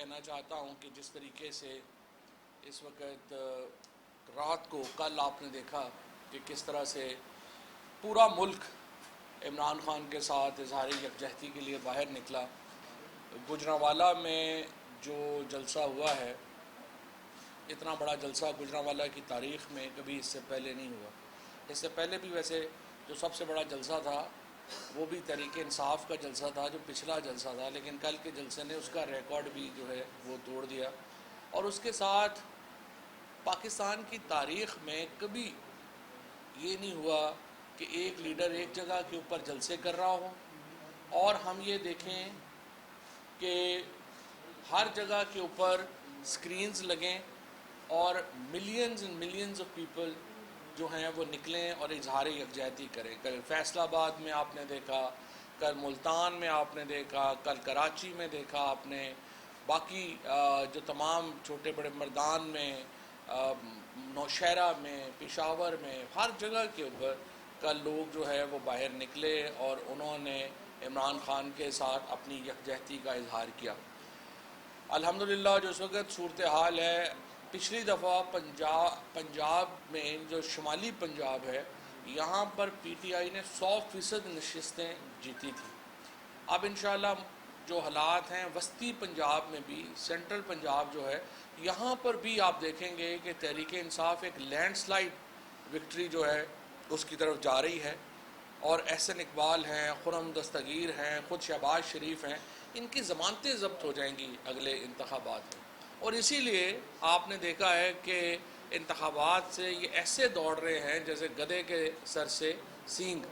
کہنا چاہتا ہوں کہ جس طریقے سے اس وقت رات کو کل آپ نے دیکھا کہ کس طرح سے پورا ملک عمران خان کے ساتھ اظہار یکجہتی کے لیے باہر نکلا. گوجرانوالہ میں جو جلسہ ہوا ہے، اتنا بڑا جلسہ گوجرانوالہ کی تاریخ میں کبھی اس سے پہلے نہیں ہوا. اس سے پہلے بھی ویسے جو سب سے بڑا جلسہ تھا وہ بھی تحریک انصاف کا جلسہ تھا، جو پچھلا جلسہ تھا، لیکن کل کے جلسے نے اس کا ریکارڈ بھی جو ہے وہ توڑ دیا. اور اس کے ساتھ پاکستان کی تاریخ میں کبھی یہ نہیں ہوا کہ ایک لیڈر ایک جگہ کے اوپر جلسے کر رہا ہو اور ہم یہ دیکھیں کہ ہر جگہ کے اوپر سکرینز لگیں اور millions and millions of people جو ہیں وہ نکلیں اور اظہار یکجہتی کریں. کل فیصل آباد میں آپ نے دیکھا، کل ملتان میں آپ نے دیکھا، کل کراچی میں دیکھا آپ نے، باقی جو تمام چھوٹے بڑے مردان میں، نوشہرہ میں، پشاور میں، ہر جگہ کے اوپر کل لوگ جو ہے وہ باہر نکلے اور انہوں نے عمران خان کے ساتھ اپنی یکجہتی کا اظہار کیا. الحمدللہ جو اس وقت صورتحال ہے، پچھلی دفعہ پنجاب میں جو شمالی پنجاب ہے یہاں پر پی ٹی آئی نے 100% نشستیں جیتی تھی. اب انشاءاللہ جو حالات ہیں وسطی پنجاب میں بھی، سینٹرل پنجاب جو ہے یہاں پر بھی آپ دیکھیں گے کہ تحریک انصاف ایک لینڈ سلائیڈ وکٹری جو ہے اس کی طرف جا رہی ہے. اور احسن اقبال ہیں، خرم دستگیر ہیں، خود شہباز شریف ہیں، ان کی ضمانتیں ضبط ہو جائیں گی اگلے انتخابات میں. اور اسی لیے آپ نے دیکھا ہے کہ انتخابات سے یہ ایسے دوڑ رہے ہیں جیسے گدھے کے سر سے سینگ.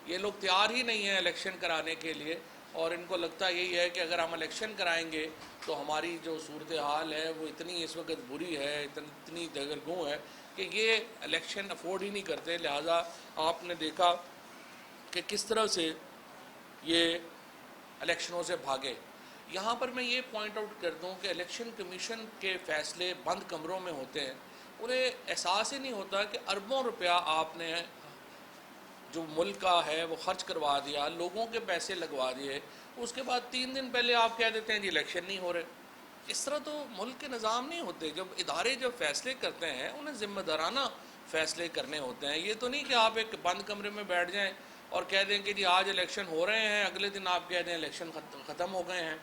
یہ لوگ تیار ہی نہیں ہیں الیکشن کرانے کے لیے، اور ان کو لگتا یہی ہے کہ اگر ہم الیکشن کرائیں گے تو ہماری جو صورتحال ہے وہ اتنی اس وقت بری ہے، اتنی دگرگوں ہے کہ یہ الیکشن افورڈ ہی نہیں کرتے. لہٰذا آپ نے دیکھا کہ کس طرح سے یہ الیکشنوں سے بھاگے. یہاں پر میں یہ پوائنٹ آؤٹ کر دوں کہ الیکشن کمیشن کے فیصلے بند کمروں میں ہوتے ہیں. انہیں احساس ہی نہیں ہوتا کہ اربوں روپیہ آپ نے جو ملک کا ہے وہ خرچ کروا دیا، لوگوں کے پیسے لگوا دیے، اس کے بعد 3 دن پہلے آپ کہہ دیتے ہیں جی الیکشن نہیں ہو رہے. اس طرح تو ملک کے نظام نہیں ہوتے. جب فیصلے کرتے ہیں انہیں ذمہ دارانہ فیصلے کرنے ہوتے ہیں. یہ تو نہیں کہ آپ ایک بند کمرے میں بیٹھ جائیں اور کہہ دیں کہ جی آج الیکشن ہو رہے ہیں، اگلے دن آپ کہہ دیں الیکشن ختم ہو گئے ہیں.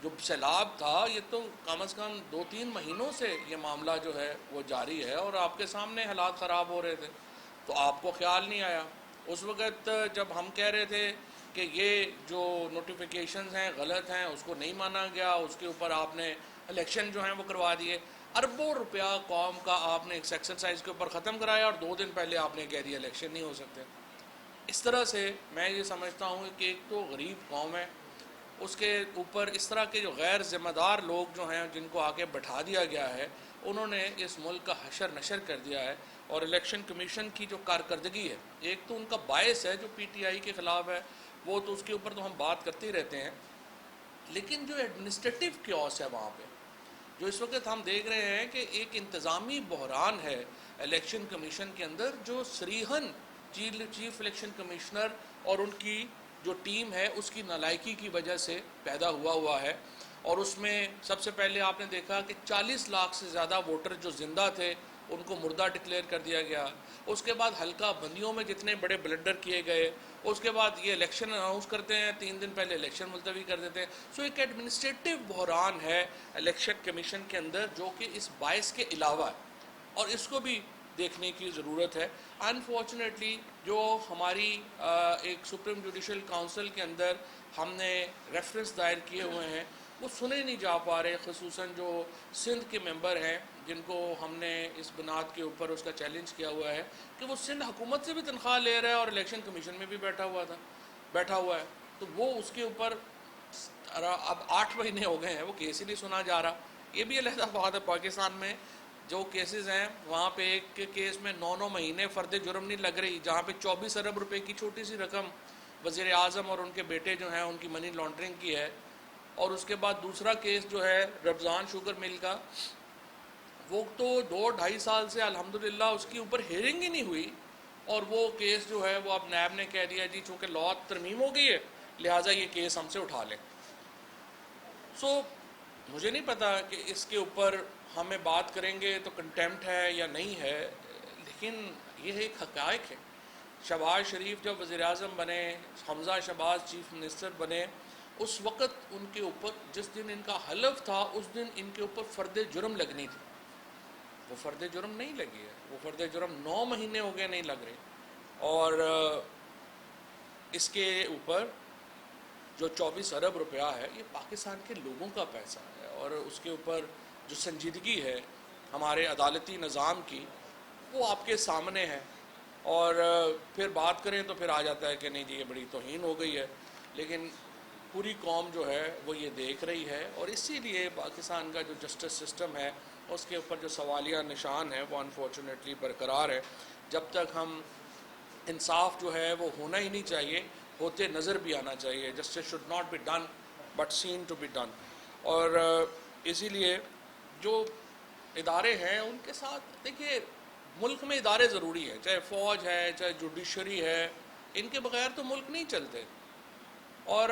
جو سیلاب تھا یہ تو کم از کم 2-3 مہینوں سے یہ معاملہ جو ہے وہ جاری ہے اور آپ کے سامنے حالات خراب ہو رہے تھے، تو آپ کو خیال نہیں آیا. اس وقت جب ہم کہہ رہے تھے کہ یہ جو نوٹیفیکیشنز ہیں غلط ہیں، اس کو نہیں مانا گیا، اس کے اوپر آپ نے الیکشن جو ہیں وہ کروا دیے. اربوں روپیہ قوم کا آپ نے ایک ایکسرسائز کے اوپر ختم کرایا اور 2 دن پہلے آپ نے کہہ دیا الیکشن نہیں ہو سکتے. اس طرح سے میں یہ سمجھتا ہوں کہ ایک تو غریب قوم ہے، اس کے اوپر اس طرح کے جو غیر ذمہ دار لوگ جو ہیں جن کو آگے بٹھا دیا گیا ہے، انہوں نے اس ملک کا حشر نشر کر دیا ہے. اور الیکشن کمیشن کی جو کارکردگی ہے، ایک تو ان کا باعث ہے جو پی ٹی آئی کے خلاف ہے، وہ تو اس کے اوپر تو ہم بات کرتے ہی رہتے ہیں، لیکن جو ایڈمنسٹریٹو کیوس ہے وہاں پہ جو اس وقت ہم دیکھ رہے ہیں کہ ایک انتظامی بحران ہے الیکشن کمیشن کے اندر، جو صریحاً چیف الیکشن کمشنر اور ان کی جو ٹیم ہے اس کی نالائکی کی وجہ سے پیدا ہوا ہے. اور اس میں سب سے پہلے آپ نے دیکھا کہ 40 لاکھ سے زیادہ ووٹر جو زندہ تھے ان کو مردہ ڈکلیئر کر دیا گیا. اس کے بعد حلقہ بندیوں میں جتنے بڑے بلنڈر کیے گئے، اس کے بعد یہ الیکشن اناؤنس کرتے ہیں، 3 دن پہلے الیکشن ملتوی کر دیتے ہیں. سو ایک ایڈمنسٹریٹو بحران ہے الیکشن کمیشن کے اندر جو کہ اس باعث کے علاوہ ہے، اور اس کو بھی دیکھنے کی ضرورت ہے. انفارچونیٹلی جو ہماری ایک سپریم جوڈیشل کونسل کے اندر ہم نے ریفرنس دائر کیے ہوئے ہیں وہ سنے نہیں جا پا رہے، خصوصاً جو سندھ کے ممبر ہیں جن کو ہم نے اس بنیاد کے اوپر اس کا چیلنج کیا ہوا ہے کہ وہ سندھ حکومت سے بھی تنخواہ لے رہا ہے اور الیکشن کمیشن میں بھی بیٹھا ہوا ہے. تو وہ اس کے اوپر اب 8 مہینے ہو گئے ہیں وہ کیس ہی نہیں سنا جا رہا. یہ بھی علیحدہ بات ہے. پاکستان میں جو کیسز ہیں وہاں پہ ایک کیس میں 9 مہینے فرد جرم نہیں لگ رہی، جہاں پہ 24 ارب روپے کی چھوٹی سی رقم وزیر اعظم اور ان کے بیٹے جو ہیں ان کی منی لانڈرنگ کی ہے. اور اس کے بعد دوسرا کیس جو ہے رمضان شوگر مل کا، وہ تو 2-2.5 سال سے الحمدللہ اس کی اوپر ہیئرنگ ہی نہیں ہوئی، اور وہ کیس جو ہے وہ اب نیب نے کہہ دیا جی چونکہ لا ترمیم ہو گئی ہے لہٰذا یہ کیس ہم سے اٹھا لیں. سو مجھے نہیں پتا کہ اس کے اوپر ہمیں بات کریں گے تو کنٹیمپٹ ہے یا نہیں ہے، لیکن یہ ایک حقائق ہے۔ شہباز شریف جب وزیر اعظم بنے، حمزہ شہباز چیف منسٹر بنے، اس وقت ان کے اوپر جس دن ان کا حلف تھا اس دن ان کے اوپر فرد جرم لگنی تھی، وہ فرد جرم نہیں لگی ہے، وہ فرد جرم 9 مہینے ہو گئے نہیں لگ رہے۔ اور اس کے اوپر جو 24 ارب روپیہ ہے یہ پاکستان کے لوگوں کا پیسہ ہے، اور اس کے اوپر جو سنجیدگی ہے ہمارے عدالتی نظام کی وہ آپ کے سامنے ہے۔ اور پھر بات کریں تو پھر آ جاتا ہے کہ نہیں جی یہ بڑی توہین ہو گئی ہے، لیکن پوری قوم جو ہے وہ یہ دیکھ رہی ہے، اور اسی لیے پاکستان کا جو جسٹس سسٹم ہے اس کے اوپر جو سوالیہ نشان ہے وہ انفارچونیٹلی برقرار ہے۔ جب تک ہم انصاف جو ہے وہ ہونا ہی نہیں چاہیے، ہوتے نظر بھی آنا چاہیے۔ Justice should not be done but seen to be done. اور اسی لیے جو ادارے ہیں ان کے ساتھ دیکھیے، ملک میں ادارے ضروری ہیں، چاہے فوج ہے چاہے جوڈیشری ہے، ان کے بغیر تو ملک نہیں چلتے۔ اور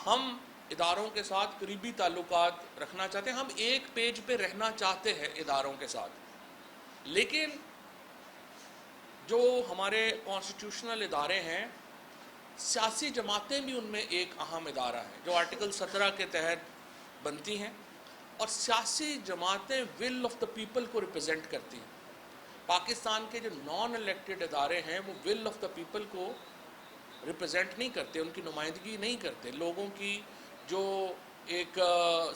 ہم اداروں کے ساتھ قریبی تعلقات رکھنا چاہتے ہیں، ہم ایک پیج پہ رہنا چاہتے ہیں اداروں کے ساتھ، لیکن جو ہمارے کانسٹیٹیوشنل ادارے ہیں، سیاسی جماعتیں بھی ان میں ایک اہم ادارہ ہیں جو آرٹیکل 17 کے تحت بنتی ہیں، اور سیاسی جماعتیں ول آف دا پیپل کو ریپرزینٹ کرتی ہیں۔ پاکستان کے جو نان الیکٹڈ ادارے ہیں وہ ول آف دا پیپل کو ریپرزینٹ نہیں کرتے، ان کی نمائندگی نہیں کرتے، لوگوں کی جو ایک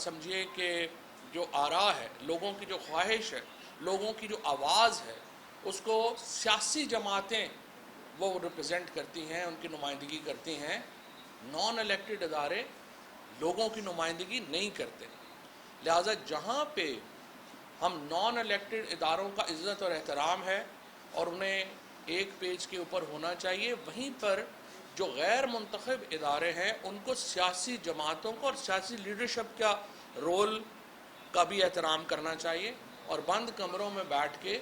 سمجھیے کہ جو آراء ہے، لوگوں کی جو خواہش ہے، لوگوں کی جو آواز ہے، اس کو سیاسی جماعتیں وہ ریپرزینٹ کرتی ہیں، ان کی نمائندگی کرتی ہیں۔ نان الیکٹڈ ادارے لوگوں کی نمائندگی نہیں کرتے، لہٰذا جہاں پہ ہم نان الیکٹڈ اداروں کا عزت اور احترام ہے اور انہیں ایک پیج کے اوپر ہونا چاہیے، وہیں پر جو غیر منتخب ادارے ہیں ان کو سیاسی جماعتوں کو اور سیاسی لیڈرشپ کا رول کا بھی احترام کرنا چاہیے، اور بند کمروں میں بیٹھ کے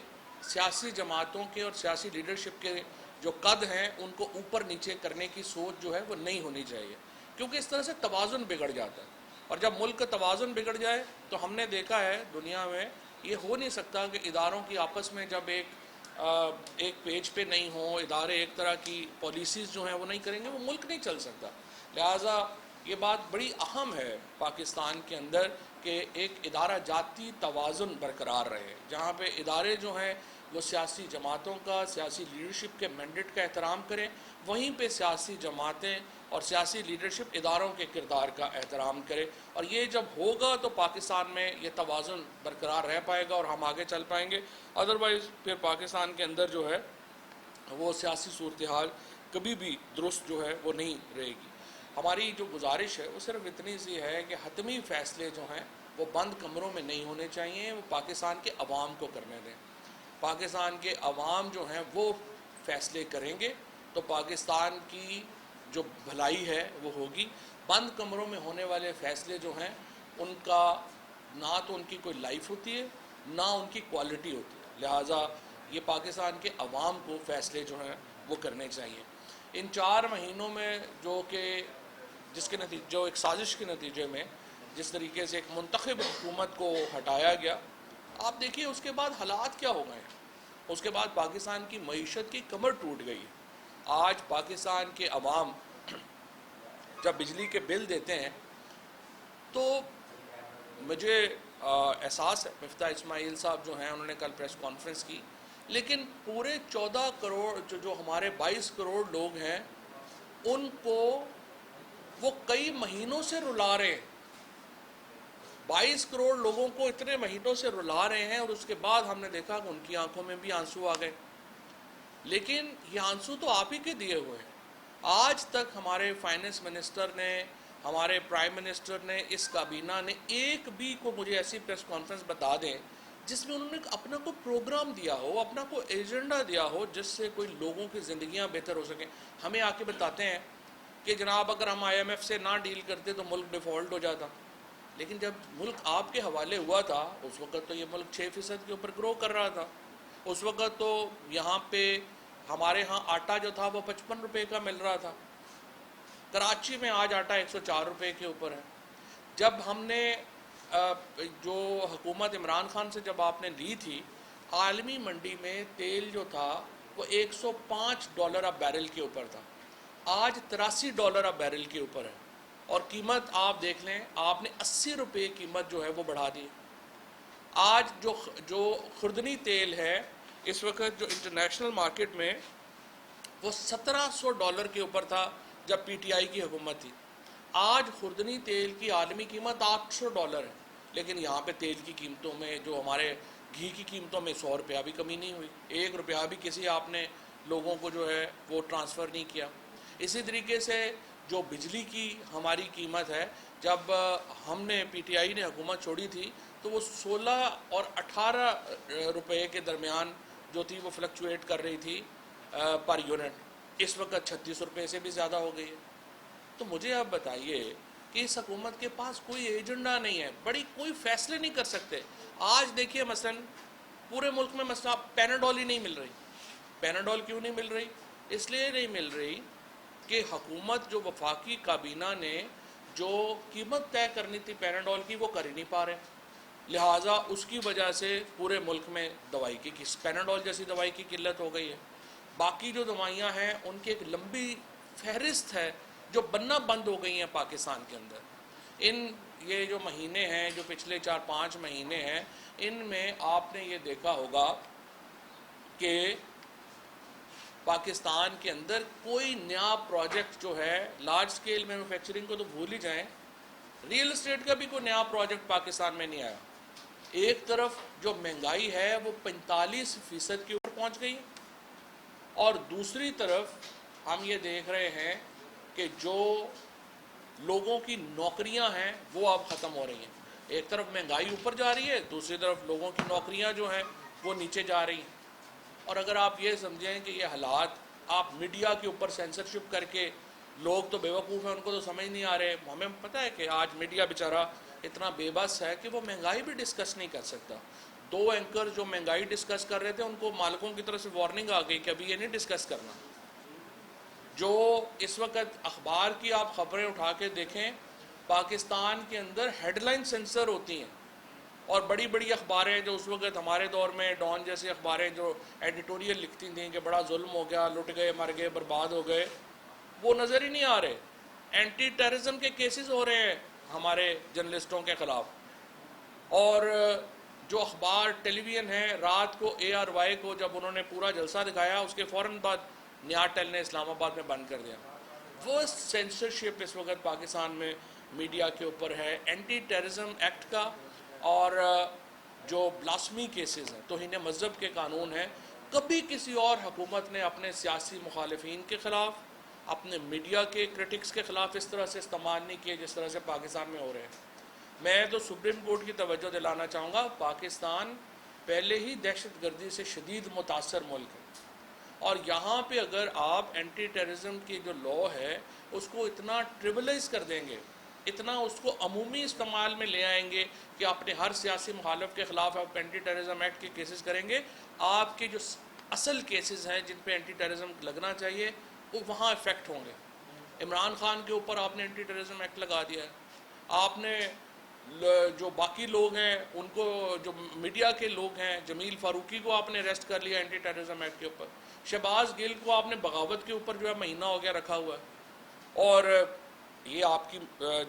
سیاسی جماعتوں کے اور سیاسی لیڈرشپ کے جو قد ہیں ان کو اوپر نیچے کرنے کی سوچ جو ہے وہ نہیں ہونی چاہیے، کیونکہ اس طرح سے توازن بگڑ جاتا ہے۔ اور جب ملک کا توازن بگڑ جائے تو ہم نے دیکھا ہے دنیا میں یہ ہو نہیں سکتا کہ اداروں کی آپس میں جب ایک پیج پہ نہیں ہوں، ادارے ایک طرح کی پالیسیز جو ہیں وہ نہیں کریں گے، وہ ملک نہیں چل سکتا۔ لہٰذا یہ بات بڑی اہم ہے پاکستان کے اندر کہ ایک ادارہ جاتی توازن برقرار رہے، جہاں پہ ادارے جو ہیں وہ سیاسی جماعتوں کا، سیاسی لیڈرشپ کے مینڈیٹ کا احترام کریں، وہیں پہ سیاسی جماعتیں اور سیاسی لیڈرشپ اداروں کے کردار کا احترام کرے، اور یہ جب ہوگا تو پاکستان میں یہ توازن برقرار رہ پائے گا اور ہم آگے چل پائیں گے۔ ادروائز پھر پاکستان کے اندر جو ہے وہ سیاسی صورتحال کبھی بھی درست جو ہے وہ نہیں رہے گی۔ ہماری جو گزارش ہے وہ صرف اتنی سی ہے کہ حتمی فیصلے جو ہیں وہ بند کمروں میں نہیں ہونے چاہیے، وہ پاکستان کے عوام کو کرنے دیں۔ پاکستان کے عوام جو ہیں وہ فیصلے کریں گے تو پاکستان کی جو بھلائی ہے وہ ہوگی۔ بند کمروں میں ہونے والے فیصلے جو ہیں ان کا نہ تو ان کی کوئی لائف ہوتی ہے نہ ان کی کوالٹی ہوتی ہے، لہٰذا یہ پاکستان کے عوام کو فیصلے جو ہیں وہ کرنے چاہیے۔ ان 4 مہینوں میں جو کہ جو ایک سازش کے نتیجے میں جس طریقے سے ایک منتخب حکومت کو ہٹایا گیا، آپ دیکھیے اس کے بعد حالات کیا ہو گئے ہیں۔ اس کے بعد پاکستان کی معیشت کی کمر ٹوٹ گئی ہے۔ آج پاکستان کے عوام جب بجلی کے بل دیتے ہیں تو مجھے احساس ہے، مفتاح اسماعیل صاحب جو ہیں انہوں نے کل پریس کانفرنس کی، لیکن پورے 14 کروڑ جو ہمارے 22 کروڑ لوگ ہیں ان کو وہ کئی مہینوں سے رلا رہے ہیں۔ 22 کروڑ لوگوں کو اتنے مہینوں سے رلا رہے ہیں، اور اس کے بعد ہم نے دیکھا کہ ان کی آنکھوں میں بھی آنسو آ گئے، لیکن یہ آنسو تو آپ ہی کے دیے ہوئے ہیں۔ آج تک ہمارے فائنانس منسٹر نے، ہمارے پرائم منسٹر نے، اس کابینہ نے ایک بھی کو مجھے ایسی پریس کانفرنس بتا دیں جس میں انہوں نے اپنا کوئی پروگرام دیا ہو، اپنا کوئی ایجنڈا دیا ہو جس سے کوئی لوگوں کی زندگیاں بہتر ہو سکیں۔ ہمیں آ کے بتاتے ہیں کہ جناب اگر ہم IMF سے نہ ڈیل کرتے تو ملک ڈیفالٹ ہو جاتا، لیکن جب ملک آپ کے حوالے ہوا تھا اس وقت تو یہ ملک 6% کے اوپر گرو کر رہا تھا۔ اس وقت تو یہاں پہ ہمارے ہاں آٹا جو تھا وہ 55 روپے کا مل رہا تھا، کراچی میں آج آٹا 104 روپے کے اوپر ہے۔ جب ہم نے جو حکومت عمران خان سے جب آپ نے لی تھی، عالمی منڈی میں تیل جو تھا وہ $105 اب بیرل کے اوپر تھا، آج $83 اب بیرل کے اوپر ہے، اور قیمت آپ دیکھ لیں، آپ نے $80 قیمت جو ہے وہ بڑھا دی۔ آج جو خوردنی تیل ہے اس وقت جو انٹرنیشنل مارکیٹ میں وہ $1700 کے اوپر تھا جب پی ٹی آئی کی حکومت تھی، آج خوردنی تیل کی عالمی قیمت $800 ہے، لیکن یہاں پہ تیل کی قیمتوں میں، جو ہمارے گھی کی قیمتوں میں $100 بھی کمی نہیں ہوئی، $1 بھی کسی آپ نے لوگوں کو جو ہے وہ ٹرانسفر نہیں کیا۔ اسی طریقے سے جو بجلی کی ہماری قیمت ہے، جب ہم نے پی ٹی آئی نے حکومت چھوڑی تھی تو وہ 16 اور 18 روپے کے درمیان جو تھی وہ فلکچویٹ کر رہی تھی پر یونٹ، اس وقت $36 سے بھی زیادہ ہو گئی ہے۔ تو مجھے آپ بتائیے کہ اس حکومت کے پاس کوئی ایجنڈا نہیں ہے، کوئی فیصلے نہیں کر سکتے۔ آج دیکھیے مثلا پورے ملک میں مثلا پیناڈول ہی نہیں مل رہی۔ پیناڈول کیوں نہیں مل رہی؟ اس لیے نہیں مل رہی کہ حکومت جو وفاقی کابینہ نے جو قیمت طے کرنی تھی پیناڈول کی وہ کر ہی نہیں پا رہے، لہٰذا اس کی وجہ سے پورے ملک میں دوائی کی پیناڈول جیسی دوائی کی قلت ہو گئی ہے۔ باقی جو دوائیاں ہیں ان کی ایک لمبی فہرست ہے جو بننا بند ہو گئی ہیں پاکستان کے اندر۔ یہ جو مہینے ہیں، جو پچھلے 4-5 مہینے ہیں، ان میں آپ نے یہ دیکھا ہوگا کہ پاکستان کے اندر کوئی نیا پروجیکٹ جو ہے، لارج سکیل مینوفیکچرنگ کو تو بھول ہی جائیں، ریئل اسٹیٹ کا بھی کوئی نیا پروجیکٹ پاکستان میں نہیں آیا۔ ایک طرف جو مہنگائی ہے وہ 45% کے اوپر پہنچ گئی، اور دوسری طرف ہم یہ دیکھ رہے ہیں کہ جو لوگوں کی نوکریاں ہیں وہ اب ختم ہو رہی ہیں۔ ایک طرف مہنگائی اوپر جا رہی ہے، دوسری طرف لوگوں کی نوکریاں جو ہیں وہ نیچے جا رہی ہیں۔ اور اگر آپ یہ سمجھیں کہ یہ حالات آپ میڈیا کے اوپر سینسرشپ کر کے، لوگ تو بیوقوف ہیں، ان کو تو سمجھ نہیں آ رہے، ہمیں پتہ ہے کہ آج میڈیا بیچارہ اتنا بے بس ہے کہ وہ مہنگائی بھی ڈسکس نہیں کر سکتا۔ 2 اینکر جو مہنگائی ڈسکس کر رہے تھے ان کو مالکوں کی طرف سے وارننگ آ گئی کہ ابھی یہ نہیں ڈسکس کرنا۔ جو اس وقت اخبار کی آپ خبریں اٹھا کے دیکھیں، پاکستان کے اندر ہیڈ لائن سینسر ہوتی ہیں، اور بڑی بڑی اخباریں جو اس وقت ہمارے دور میں ڈان جیسی اخباریں جو ایڈیٹوریل لکھتی تھیں کہ بڑا ظلم ہو گیا، لٹ گئے، مر گئے، برباد ہو گئے، وہ نظر ہی نہیں آ رہے۔ اینٹی ٹیررزم کے کیسز ہو رہے ہیں ہمارے جرنلسٹوں کے خلاف، اور جو اخبار ٹیلی ویژن ہیں، رات کو ARY کو جب انہوں نے پورا جلسہ دکھایا، اس کے فوراً بعد نیا ٹیل نے اسلام آباد میں بند کر دیا۔ وہ سینسرشپ اس وقت پاکستان میں میڈیا کے اوپر ہے، اینٹی ٹیررزم ایکٹ کا، اور جو بلاسمی کیسز ہیں، توہین مذہب کے قانون ہیں، کبھی کسی اور حکومت نے اپنے سیاسی مخالفین کے خلاف، اپنے میڈیا کے کرٹکس کے خلاف اس طرح سے استعمال نہیں کیے جس طرح سے پاکستان میں ہو رہے ہیں۔ میں تو سپریم کورٹ کی توجہ دلانا چاہوں گا، پاکستان پہلے ہی دہشت گردی سے شدید متاثر ملک ہے، اور یہاں پہ اگر آپ اینٹی ٹیررزم کی جو لا ہے اس کو اتنا ٹریولائز کر دیں گے، اتنا اس کو عمومی استعمال میں لے آئیں گے کہ اپنے ہر سیاسی مخالف کے خلاف آپ اینٹی ٹیررزم ایکٹ کے کیسز کریں گے، آپ کے جو اصل کیسز ہیں جن پہ اینٹی ٹیررزم لگنا چاہیے وہ وہاں افیکٹ ہوں گے۔ عمران خان کے اوپر آپ نے اینٹی ٹیررزم ایکٹ لگا دیا ہے، آپ نے جو باقی لوگ ہیں ان کو، جو میڈیا کے لوگ ہیں، جمیل فاروقی کو آپ نے اریسٹ کر لیا اینٹی ٹیررزم ایکٹ کے اوپر، شہباز گل کو آپ نے بغاوت کے اوپر جو ہے مہینہ ہو گیا رکھا ہوا ہے، اور یہ آپ کی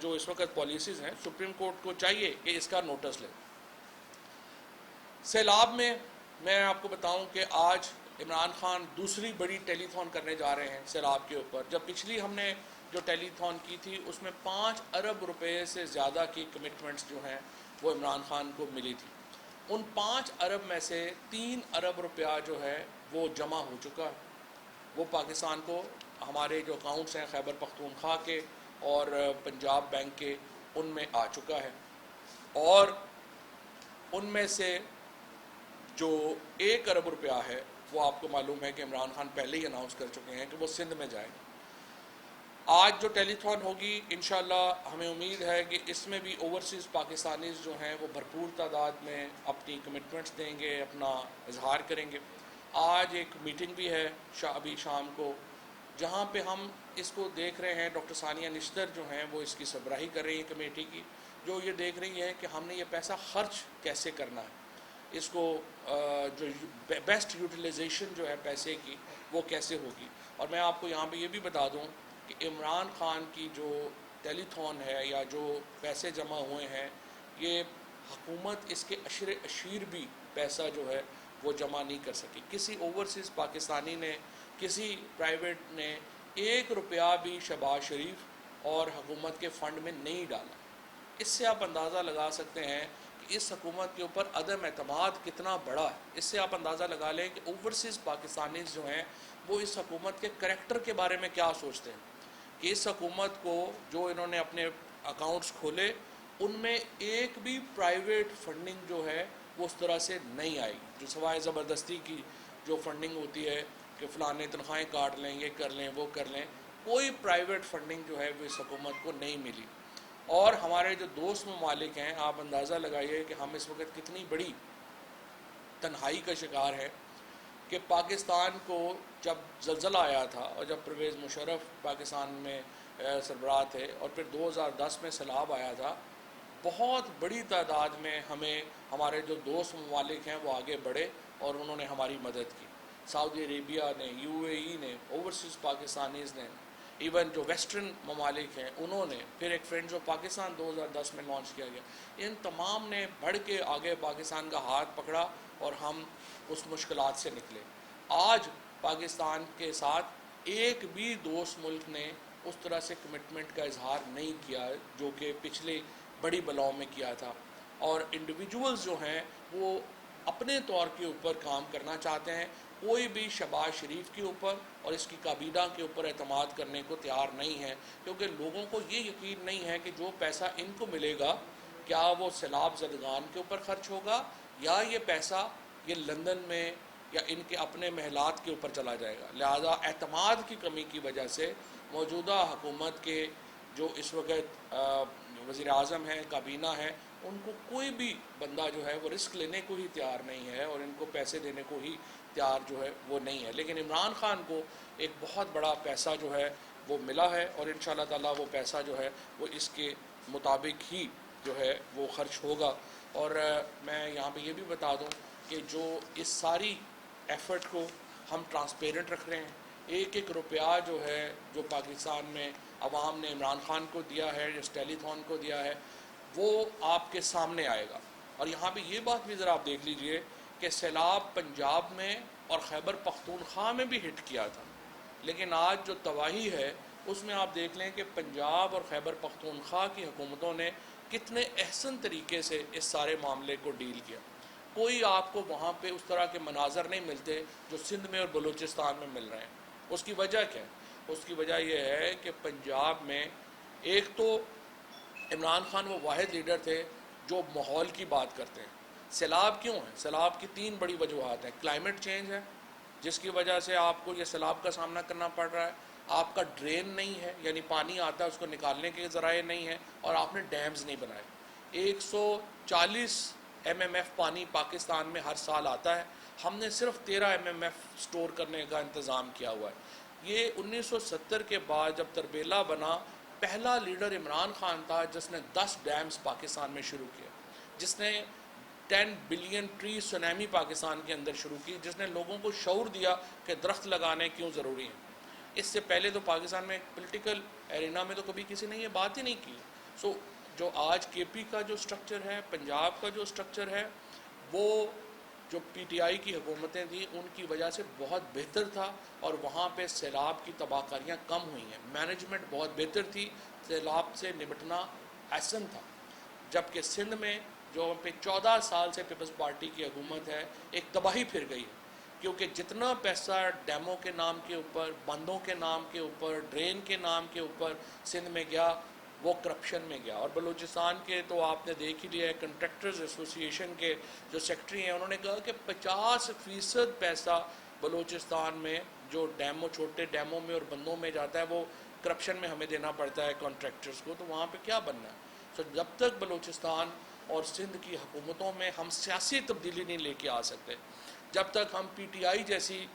جو اس وقت پالیسیز ہیں، سپریم کورٹ کو چاہیے کہ اس کا نوٹس لے۔ سیلاب میں آپ کو بتاؤں کہ آج عمران خان دوسری بڑی ٹیلی تھون کرنے جا رہے ہیں سیلاب کے اوپر۔ جب پچھلی ہم نے جو ٹیلی تھون کی تھی اس میں 5 ارب روپے سے زیادہ کی کمٹمنٹس جو ہیں وہ عمران خان کو ملی تھی، ان 5 ارب میں سے 3 ارب روپیہ جو ہے وہ جمع ہو چکا ہے، وہ پاکستان کو ہمارے جو اکاؤنٹس ہیں خیبر پختونخوا کے اور پنجاب بینک کے ان میں آ چکا ہے، اور ان میں سے جو 1 ارب روپیہ ہے وہ آپ کو معلوم ہے کہ عمران خان پہلے ہی اناؤنس کر چکے ہیں کہ وہ سندھ میں جائیں گے۔ آج جو ٹیلی تھون ہوگی انشاءاللہ ہمیں امید ہے کہ اس میں بھی اوورسیز پاکستانیز جو ہیں وہ بھرپور تعداد میں اپنی کمٹمنٹس دیں گے، اپنا اظہار کریں گے۔ آج ایک میٹنگ بھی ہے ابھی شام کو، جہاں پہ ہم اس کو دیکھ رہے ہیں ڈاکٹر ثانیہ نشتر جو ہیں وہ اس کی سربراہی کر رہی ہیں کمیٹی کی، جو یہ دیکھ رہی ہیں کہ ہم نے یہ پیسہ خرچ کیسے کرنا ہے، اس کو جو بیسٹ یوٹیلائزیشن جو ہے پیسے کی وہ کیسے ہوگی۔ اور میں آپ کو یہاں پہ یہ بھی بتا دوں کہ عمران خان کی جو ٹیلی تھون ہے یا جو پیسے جمع ہوئے ہیں، یہ حکومت اس کے عشر اشیر بھی پیسہ جو ہے وہ جمع نہیں کر سکی۔ کسی اوورسیز پاکستانی نے، کسی پرائیویٹ نے 1 روپیہ بھی شہباز شریف اور حکومت کے فنڈ میں نہیں ڈالا۔ اس سے آپ اندازہ لگا سکتے ہیں کہ اس حکومت کے اوپر عدم اعتماد کتنا بڑا ہے۔ اس سے آپ اندازہ لگا لیں کہ اوورسیز پاکستانیز جو ہیں وہ اس حکومت کے کریکٹر کے بارے میں کیا سوچتے ہیں، کہ اس حکومت کو جو انہوں نے اپنے اکاؤنٹس کھولے ان میں ایک بھی پرائیویٹ فنڈنگ جو ہے وہ اس طرح سے نہیں آئی، جو سوائے زبردستی کی جو فنڈنگ ہوتی ہے کہ فلانے تنخواہیں کاٹ لیں، یہ کر لیں، وہ کر لیں، کوئی پرائیویٹ فنڈنگ جو ہے وہ اس حکومت کو نہیں ملی۔ اور ہمارے جو دوست ممالک ہیں، آپ اندازہ لگائیے کہ ہم اس وقت کتنی بڑی تنہائی کا شکار ہیں کہ پاکستان کو جب زلزلہ آیا تھا اور جب پرویز مشرف پاکستان میں سربراہ تھے اور پھر 2010 میں سیلاب آیا تھا، بہت بڑی تعداد میں ہمیں ہمارے جو دوست ممالک ہیں وہ آگے بڑھے اور انہوں نے ہماری مدد کی۔ سعودی عربیہ نے، UAE نے، اوورسیز پاکستانیز نے، ایون جو ویسٹرن ممالک ہیں انہوں نے، پھر ایک فرینڈز آف پاکستان 2010 میں لانچ کیا گیا، ان تمام نے بڑھ کے آگے پاکستان کا ہاتھ پکڑا اور ہم اس مشکلات سے نکلے۔ آج پاکستان کے ساتھ ایک بھی دوست ملک نے اس طرح سے کمٹمنٹ کا اظہار نہیں کیا جو کہ پچھلے بڑی بلاؤں میں کیا تھا، اور انڈیویجولز جو ہیں وہ اپنے طور کے اوپر کام کرنا چاہتے ہیں، کوئی بھی شہباز شریف کے اوپر اور اس کی کابینہ کے اوپر اعتماد کرنے کو تیار نہیں ہے، کیونکہ لوگوں کو یہ یقین نہیں ہے کہ جو پیسہ ان کو ملے گا کیا وہ سیلاب زدگان کے اوپر خرچ ہوگا یا یہ پیسہ یہ لندن میں یا ان کے اپنے محلات کے اوپر چلا جائے گا۔ لہذا اعتماد کی کمی کی وجہ سے موجودہ حکومت کے جو اس وقت وزیر اعظم ہیں، کابینہ ہے، ان کو کوئی بھی بندہ جو ہے وہ رسک لینے کو ہی تیار نہیں ہے اور ان کو پیسے دینے کو ہی تیار جو ہے وہ نہیں ہے۔ لیکن عمران خان کو ایک بہت بڑا پیسہ جو ہے وہ ملا ہے اور انشاءاللہ تعالیٰ وہ پیسہ جو ہے وہ اس کے مطابق ہی جو ہے وہ خرچ ہوگا۔ اور میں یہاں پہ یہ بھی بتا دوں کہ جو اس ساری ایفرٹ کو ہم ٹرانسپیرنٹ رکھ رہے ہیں، ایک ایک روپیہ جو ہے جو پاکستان میں عوام نے عمران خان کو دیا ہے، جس ٹیلی تھون کو دیا ہے، وہ آپ کے سامنے آئے گا۔ اور یہاں پہ یہ بات بھی ذرا آپ دیکھ لیجئے کہ سیلاب پنجاب میں اور خیبر پختونخوا میں بھی ہٹ کیا تھا، لیکن آج جو تباہی ہے اس میں آپ دیکھ لیں کہ پنجاب اور خیبر پختونخوا کی حکومتوں نے کتنے احسن طریقے سے اس سارے معاملے کو ڈیل کیا۔ کوئی آپ کو وہاں پہ اس طرح کے مناظر نہیں ملتے جو سندھ میں اور بلوچستان میں مل رہے ہیں۔ اس کی وجہ کیا ہے؟ اس کی وجہ یہ ہے کہ پنجاب میں ایک تو عمران خان وہ واحد لیڈر تھے جو ماحول کی بات کرتے ہیں۔ سیلاب کیوں ہے؟ سیلاب کی 3 بڑی وجوہات ہیں۔ کلائمیٹ چینج ہے جس کی وجہ سے آپ کو یہ سیلاب کا سامنا کرنا پڑ رہا ہے، آپ کا ڈرین نہیں ہے، یعنی پانی آتا ہے اس کو نکالنے کے ذرائع نہیں ہیں، اور آپ نے ڈیمز نہیں بنائے۔ 140 MMF پانی پاکستان میں ہر سال آتا ہے، ہم نے صرف 13 MMF سٹور کرنے کا انتظام کیا ہوا ہے۔ یہ 1970 کے بعد جب تربیلا بنا، پہلا لیڈر عمران خان تھا جس نے 10 ڈیمز پاکستان میں شروع کیا، جس نے 10 بلین ٹری سونامی پاکستان کے اندر شروع کی، جس نے لوگوں کو شعور دیا کہ درخت لگانے کیوں ضروری ہیں۔ اس سے پہلے تو پاکستان میں پولیٹیکل ایرینا میں تو کبھی کسی نے یہ بات ہی نہیں کی۔ جو آج KP کا جو سٹرکچر ہے، پنجاب کا جو سٹرکچر ہے، وہ جو PTI کی حکومتیں تھیں ان کی وجہ سے بہت بہتر تھا، اور وہاں پہ سیلاب کی تباہ کاریاں کم ہوئی ہیں، مینجمنٹ بہت بہتر تھی، سیلاب سے نمٹنا آسان تھا۔ جبکہ سندھ میں جو پہ 14 سال سے پیپلز پارٹی کی حکومت ہے، ایک تباہی پھر گئی ہے، کیونکہ جتنا پیسہ ڈیموں کے نام کے اوپر، بندوں کے نام کے اوپر، ڈرین کے نام کے اوپر سندھ میں گیا، وہ کرپشن میں گیا۔ اور بلوچستان کے تو آپ نے دیکھ ہی لیا ہے، کنٹریکٹرز ایسوسی ایشن کے جو سیکٹری ہیں انہوں نے کہا کہ 50% پیسہ بلوچستان میں جو ڈیموں، چھوٹے ڈیموں میں اور بندوں میں جاتا ہے، وہ کرپشن میں ہمیں دینا پڑتا ہے کانٹریکٹرز کو، تو وہاں پہ کیا بننا ہے؟ جب تک بلوچستان اور سندھ کی حکومتوں میں ہم سیاسی تبدیلی نہیں لے کے آ سکتے، جب تک ہم PTI جیسی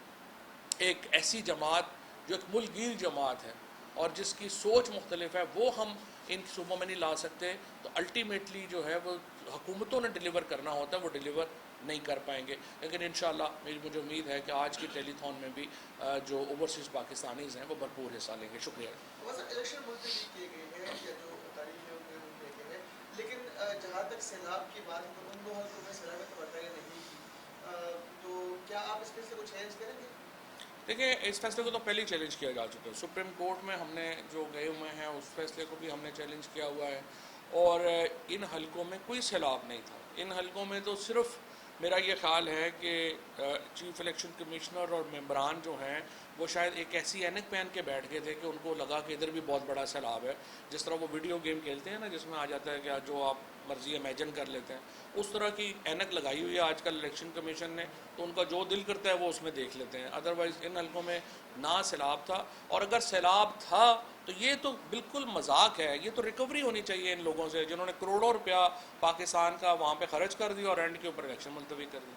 ایک ایسی جماعت جو ایک ملک گیر جماعت ہے، اور جس کی سوچ مختلف ہے وہ ہم ان صوبوں میں نہیں لا سکتے، تو الٹیمیٹلی جو ہے وہ حکومتوں نے ڈیلیور کرنا ہوتا ہے وہ ڈیلیور نہیں کر پائیں گے. لیکن انشاءاللہ مجھے امید ہے کہ آج کی ٹیلی تھون میں بھی جو اوورسیز پاکستانیز ہیں وہ بھرپور حصہ لیں گے. شکریہ. الیکشن ملتوی کیے گئے ہیں یا جو تاریخ ہے ان میں کیے گئے ہیں، لیکن جہاں تک سیلاب کی بات ہے تو ان دو حلقوں میں سیلاب میں توقع نہیں کی، تو کیا آپ اس فیصلے کو چیلنج کریں گے؟ دیکھیں اس فیصلے کو تو پہلے ہی چیلنج کیا جا چکا ہے. سپریم کورٹ میں ہم نے جو گئے ہوئے ہیں اس فیصلے کو بھی ہم نے چیلنج کیا ہوا ہے، اور ان حلقوں میں کوئی سیلاب نہیں تھا. ان حلقوں میں تو صرف میرا یہ خیال ہے کہ چیف الیکشن کمشنر اور ممبران جو ہیں وہ شاید ایک ایسی اینک پہن کے بیٹھ گئے تھے کہ ان کو لگا کہ ادھر بھی بہت بڑا سیلاب ہے. جس طرح وہ ویڈیو گیم کھیلتے ہیں نا جس میں آ جاتا ہے کہ جو آپ مرضی امیجن کر لیتے ہیں، اس طرح کی اینک لگائی ہوئی ہے آج کل الیکشن کمیشن نے، تو ان کا جو دل کرتا ہے وہ اس میں دیکھ لیتے ہیں. ادروائز ان حلقوں میں نہ سیلاب تھا، اور اگر سیلاب تھا تو یہ تو بالکل مذاق ہے. یہ تو ریکوری ہونی چاہیے ان لوگوں سے جنہوں نے کروڑوں روپیہ پاکستان کا وہاں پہ خرچ کر دیا اور اینڈ کے اوپر الیکشن ملتوی کر دی.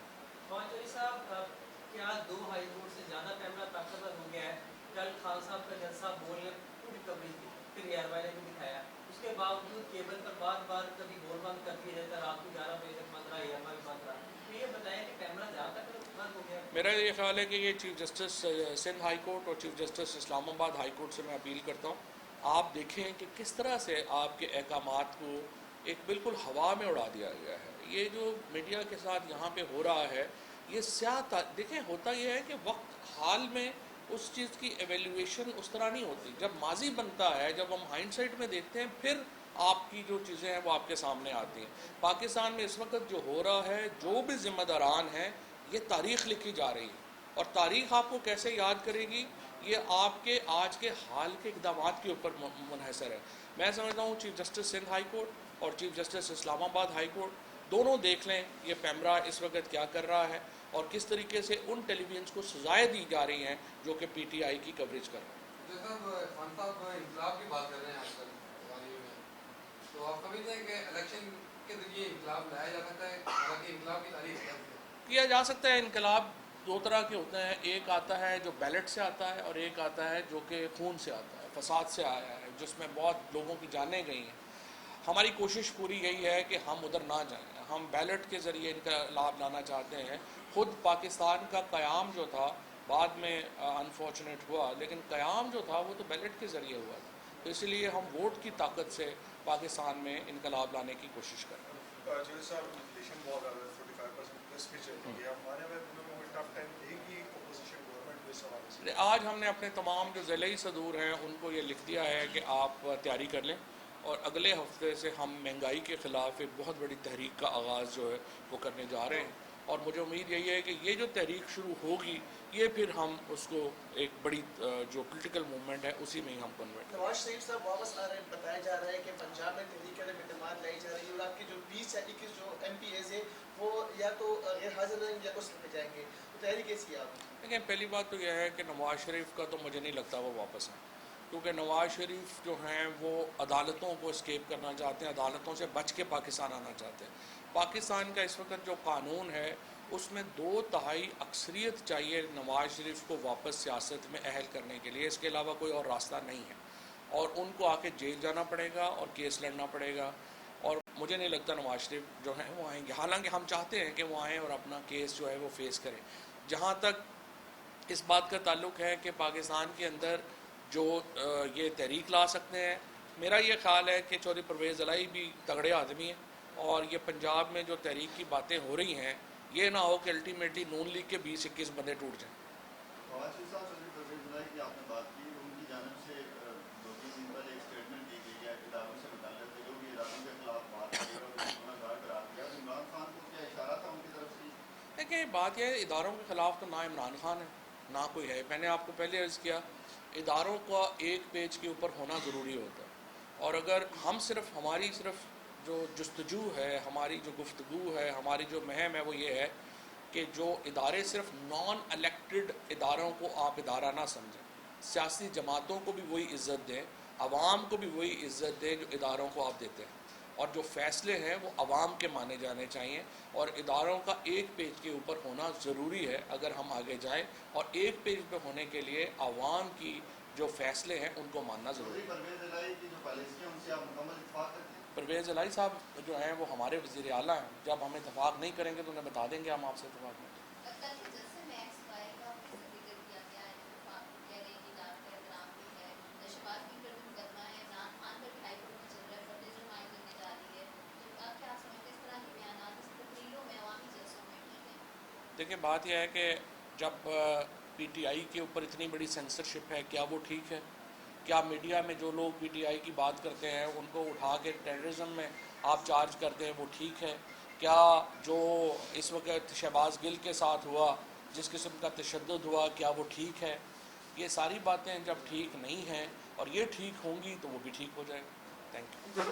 چوہدری صاحب، کیا 2 ہائی کورٹ سے زیادہ کیمرہ طاقتور ہو گیا ہے؟ کل خان صاحب کا جلسہ بولنے پوری کوریج دی، پھر ایئر بھائی نے بھی دکھایا، اس کے باوجود کیبل پر بار بار کبھی بول بند کر دیا جاتا ہے، رات کو 11 بجے تک بند رہا، ایئر بھائی بند رہا. تو یہ بتائیں کہ کیمرہ زیادہ تک بند ہو گیا؟ میرا یہ خیال ہے کہ یہ chief justice Sindh high court اور چیف جسٹس اسلام آباد ہائی کورٹ سے میں اپیل کرتا ہوں. آپ دیکھیں کہ کس طرح سے آپ کے احکامات کو ایک بالکل ہوا میں اڑا دیا گیا ہے. یہ جو میڈیا کے ساتھ یہاں پہ ہو رہا ہے یہ دیکھیں ہوتا یہ ہے کہ وقت حال میں اس چیز کی ایویلیویشن اس طرح نہیں ہوتی. جب ماضی بنتا ہے، جب ہم ہائنڈ سائٹ میں دیکھتے ہیں، پھر آپ کی جو چیزیں ہیں وہ آپ کے سامنے آتی ہیں. پاکستان میں اس وقت جو ہو رہا ہے، جو بھی ذمہ داران ہیں، یہ تاریخ لکھی جا رہی ہے، اور تاریخ آپ کو کیسے یاد کرے گی یہ آپ کے آج کے حال کے اقدامات کے اوپر منحصر ہے. میں سمجھتا ہوں chief justice Sindh high court اور چیف جسٹس اسلام آباد ہائی کورٹ دونوں دیکھ لیں یہ پیمرا اس وقت کیا کر رہا ہے اور کس طریقے سے ان ٹیلی ویژنس کو سزائیں دی جا رہی ہیں جو کہ پی ٹی آئی کی کوریج کر رہے ہیں. خان صاحب انقلاب کی بات کر رہے ہیں آج کل تو آپ سمجھتے ہیں کہ الیکشن کے ذریعے انقلاب لایا جا سکتا ہے؟ حالانکہ انقلاب کی تاریخ کیا جا سکتا ہے. انقلاب دو طرح کے ہوتے ہیں، ایک آتا ہے جو بیلٹ سے آتا ہے اور ایک آتا ہے جو کہ خون سے آتا ہے، فساد سے آیا ہے، جس میں بہت لوگوں کی جانیں گئی ہیں. ہماری کوشش پوری یہی ہے کہ ہم ادھر نہ جائیں. ہم بیلٹ کے ذریعے انقلاب لانا چاہتے ہیں. خود پاکستان کا قیام جو تھا بعد میں انفارچونیٹ ہوا، لیکن قیام جو تھا وہ تو بیلٹ کے ذریعے ہوا تھا. تو اس لیے ہم ووٹ کی طاقت سے پاکستان میں انقلاب لانے کی کوشش کر رہے ہیں. آج ہم نے اپنے تمام جو ضلعی صدور ہیں ان کو یہ لکھ دیا ہے کہ آپ تیاری کر لیں، اور اگلے ہفتے سے ہم مہنگائی کے خلاف ایک بہت بڑی تحریک کا آغاز جو ہے وہ کرنے جا رہے ہیں. اور مجھے امید یہی ہے کہ یہ جو تحریک شروع ہوگی یہ پھر ہم اس کو ایک بڑی جو پولیٹیکل موومنٹ ہے اسی میں ہی ہم کنورٹ کریں. نواز شریف صاحب واپس آ رہے ہیں، بتایا جا رہا ہے کہ پنجاب میں تحریک عدم اعتماد لائی جا رہی ہے، اور آپ کے جو 20 یا 21 جو ایم پی ایز ہیں وہ یا تو غیر حاضر رہیں گے یا اس میں جائیں گے، تو تیاری کیسی ہے آپ؟ لیکن پہلی بات تو یہ ہے کہ نواز شریف کا تو مجھے نہیں لگتا وہ واپس آئیں، کیونکہ نواز شریف جو ہیں وہ عدالتوں کو اسکیپ کرنا چاہتے ہیں، عدالتوں سے بچ کے پاکستان آنا چاہتے ہیں. پاکستان کا اس وقت جو قانون ہے اس میں 2/3 اکثریت چاہیے نواز شریف کو واپس سیاست میں اہل کرنے کے لیے. اس کے علاوہ کوئی اور راستہ نہیں ہے، اور ان کو آ کے جیل جانا پڑے گا اور کیس لڑنا پڑے گا. اور مجھے نہیں لگتا نواز شریف جو ہیں وہ آئیں گے، حالانکہ ہم چاہتے ہیں کہ وہ آئیں اور اپنا کیس جو ہے وہ فیس کریں. جہاں تک اس بات کا تعلق ہے کہ پاکستان کے اندر جو یہ تحریک لا سکتے ہیں، میرا یہ خیال ہے کہ چودھری پرویز الہی بھی تگڑے آدمی ہیں، اور یہ پنجاب میں جو تحریک کی باتیں ہو رہی ہیں یہ نہ ہو کہ الٹیمیٹلی نون لیگ کے 20-21 بندے ٹوٹ جائیں. دیکھیں بات یہ ہے، اداروں کے خلاف تو نہ عمران خان ہے نہ کوئی ہے. میں نے آپ کو پہلے عرض کیا اداروں کا ایک پیج کے اوپر ہونا ضروری ہوتا ہے، اور اگر ہم ہماری صرف جو جستجو ہے، ہماری جو گفتگو ہے، ہماری جو مہم ہے وہ یہ ہے کہ جو ادارے صرف نان الیکٹڈ اداروں کو آپ ادارہ نہ سمجھیں، سیاسی جماعتوں کو بھی وہی عزت دیں، عوام کو بھی وہی عزت دیں جو اداروں کو آپ دیتے ہیں، اور جو فیصلے ہیں وہ عوام کے مانے جانے چاہیے. اور اداروں کا ایک پیج کے اوپر ہونا ضروری ہے اگر ہم آگے جائیں، اور ایک پیج پہ ہونے کے لیے عوام کی جو فیصلے ہیں ان کو ماننا ضروری ہے۔ پرویز الہی کی جو پالیسی ہے ان سے آپ مکمل اتفاق کرتے ہیں؟ پرویز الہی صاحب جو ہیں وہ ہمارے وزیر اعلیٰ ہیں، جب ہم اتفاق نہیں کریں گے تو انہیں بتا دیں گے ہم آپ سے اتفاق کریں۔ دیکھیں بات یہ ہے کہ جب پی ٹی آئی کے اوپر اتنی بڑی سینسرشپ ہے، کیا وہ ٹھیک ہے؟ کیا میڈیا میں جو لوگ پی ٹی آئی کی بات کرتے ہیں ان کو اٹھا کے ٹیررزم میں آپ چارج کرتے ہیں وہ ٹھیک ہے؟ کیا جو اس وقت شہباز گل کے ساتھ ہوا، جس قسم کا تشدد ہوا، کیا وہ ٹھیک ہے؟ یہ ساری باتیں جب ٹھیک نہیں ہیں اور یہ ٹھیک ہوں گی تو وہ بھی ٹھیک ہو جائے گا۔ Thank you.